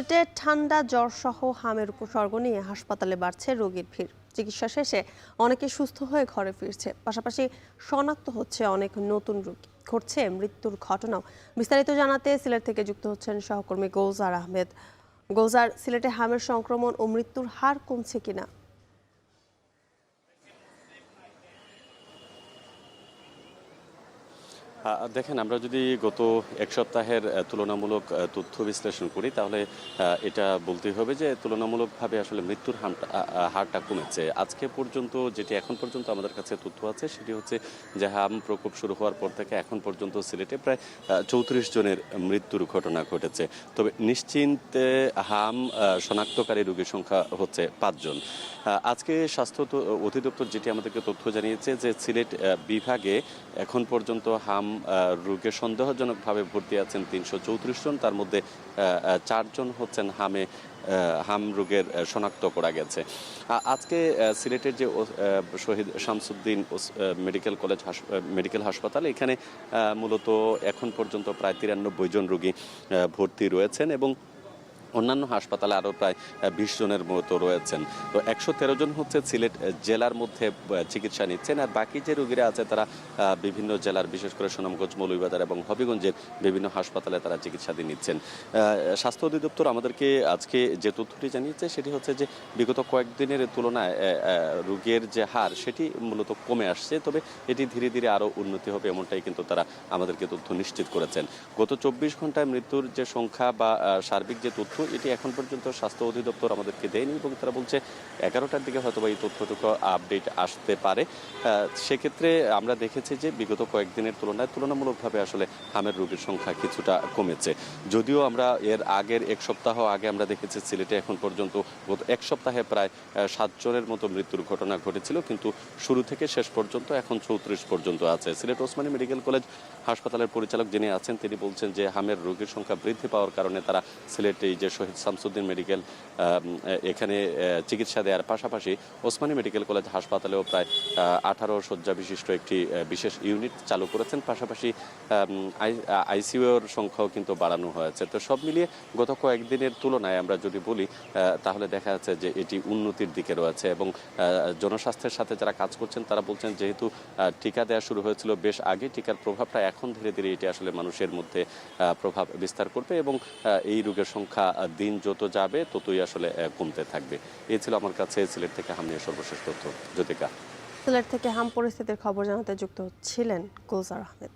সিলেটে ঠান্ডা জ্বর সহ হামের উপসর্গ নিয়ে হাসপাতালে বাড়ছে রোগীর ভিড়। চিকিৎসা শেষে অনেকে সুস্থ হয়ে ঘরে ফিরছে, পাশাপাশি শনাক্ত হচ্ছে অনেক নতুন রোগী, ঘটছে মৃত্যুর ঘটনাও। বিস্তারিত জানাতে সিলেট থেকে যুক্ত হচ্ছেন সহকর্মী গুলজার আহমেদ। গুলজার, সিলেটে হামের সংক্রমণ ও মৃত্যুর হার কমছে কিনা? দেখেন, আমরা যদি গত এক সপ্তাহের তুলনামূলক তথ্য বিশ্লেষণ করি তাহলে এটা বলতেই হবে যে তুলনামূলকভাবে আসলে মৃত্যুর হারটা কমেছে। আজকে পর্যন্ত যেটি এখন পর্যন্ত আমাদের কাছে তথ্য আছে সেটি হচ্ছে যে হাম প্রকোপ শুরু হওয়ার পর থেকে এখন পর্যন্ত সিলেটে প্রায় 34 জনের মৃত্যুর ঘটনা ঘটেছে। তবে নিশ্চিন্তে হাম শনাক্তকারী রোগীর সংখ্যা হচ্ছে 5 জন। আজকে স্বাস্থ্য অধিদপ্তর যেটি আমাদেরকে তথ্য জানিয়েছে যে সিলেট বিভাগে এখন পর্যন্ত হাম রোগে সন্দেহজনকভাবে ভর্তি আছেন 334 জন। তার মধ্যে 4 জন হচ্ছেন হাম রোগের শনাক্ত করা গেছে। আজকে সিলেটের যে শহীদ শামসুদ্দিন মেডিকেল হাসপাতাল, এখানে মূলত এখন পর্যন্ত প্রায় 93 জন রোগী ভর্তি রয়েছেন এবং অন্যান্য হাসপাতালে আরও প্রায় 20 জনের মতো রয়েছেন। তো 113 জন হচ্ছে সিলেট জেলার মধ্যে চিকিৎসা নিচ্ছেন, আর বাকি যে রোগীরা আছে তারা বিভিন্ন জেলার, বিশেষ করে সুনামগঞ্জ, মৌলভীবাজার এবং হবিগঞ্জের বিভিন্ন হাসপাতালে তারা চিকিৎসাধীন নিচ্ছেন। স্বাস্থ্য অধিদপ্তর আমাদেরকে আজকে যে তথ্যটি জানিয়েছে সেটি হচ্ছে যে বিগত কয়েকদিনের তুলনায় রোগীর যে হার সেটি মূলত কমে আসছে, তবে এটি ধীরে ধীরে আরও উন্নতি হবে এমনটাই কিন্তু তারা আমাদেরকে তথ্য নিশ্চিত করেছেন। গত 24 ঘন্টায় মৃত্যুর যে সংখ্যা বা সার্বিক যে তথ্য এটি এখন পর্যন্ত স্বাস্থ্য অধিদপ্তর আমাদেরকে দেয়নি এবং তারা বলছে 11টার দিকে হয়তো এই তথ্যটুকু আপডেট আসতে পারে। সেক্ষেত্রে আমরা দেখেছি যে বিগত কয়েকদিনের তুলনামূলকভাবে আসলে হামের রোগীর সংখ্যা কিছুটা কমেছে। যদিও আমরা এর আগের এক সপ্তাহ আগে আমরা দেখেছি সিলেটে এখন পর্যন্ত গত এক সপ্তাহে প্রায় 7 জনের মতো মৃত্যুর ঘটনা ঘটেছিল, কিন্তু শুরু থেকে শেষ পর্যন্ত এখন 34 পর্যন্ত আছে। সিলেট ওসমানী মেডিকেল কলেজ হাসপাতালের পরিচালক যিনি আছেন তিনি বলছেন যে হামের রোগীর সংখ্যা বৃদ্ধি পাওয়ার কারণে তারা সিলেটে এই যে শহীদ শামসুদ্দিন মেডিকেল এখানে চিকিৎসা দেওয়ার পাশাপাশি ওসমানী মেডিকেল কলেজ হাসপাতালেও প্রায় 18 শয্যা বিশিষ্ট একটি বিশেষ ইউনিট চালু করেছেন। পাশাপাশি আইসিইউর সংখ্যাও কিন্তু বাড়ানো হয়েছে। তো সব মিলিয়ে গত কয়েকদিনের তুলনায় আমরা যদি বলি তাহলে দেখা যাচ্ছে যে এটি উন্নতির দিকে রয়েছে এবং জনস্বাস্থ্যের সাথে যারা কাজ করছেন তারা বলছেন যেহেতু টিকা দেওয়া শুরু হয়েছিল বেশ আগে, টিকার প্রভাবটা এখন ধীরে ধীরে এটি আসলে মানুষের মধ্যে প্রভাব বিস্তার করবে এবং এই রোগের সংখ্যা দিন যত যাবে ততই আসলে কমতে থাকবে। এই ছিল আমার কাছে সিলেট থেকে হাম নিয়ে সর্বশেষ তথ্য। জ্যোতিকা। সিলেট থেকে হাম পরিস্থিতির খবর জানাতে যুক্ত ছিলেন গুলজার আহমেদ।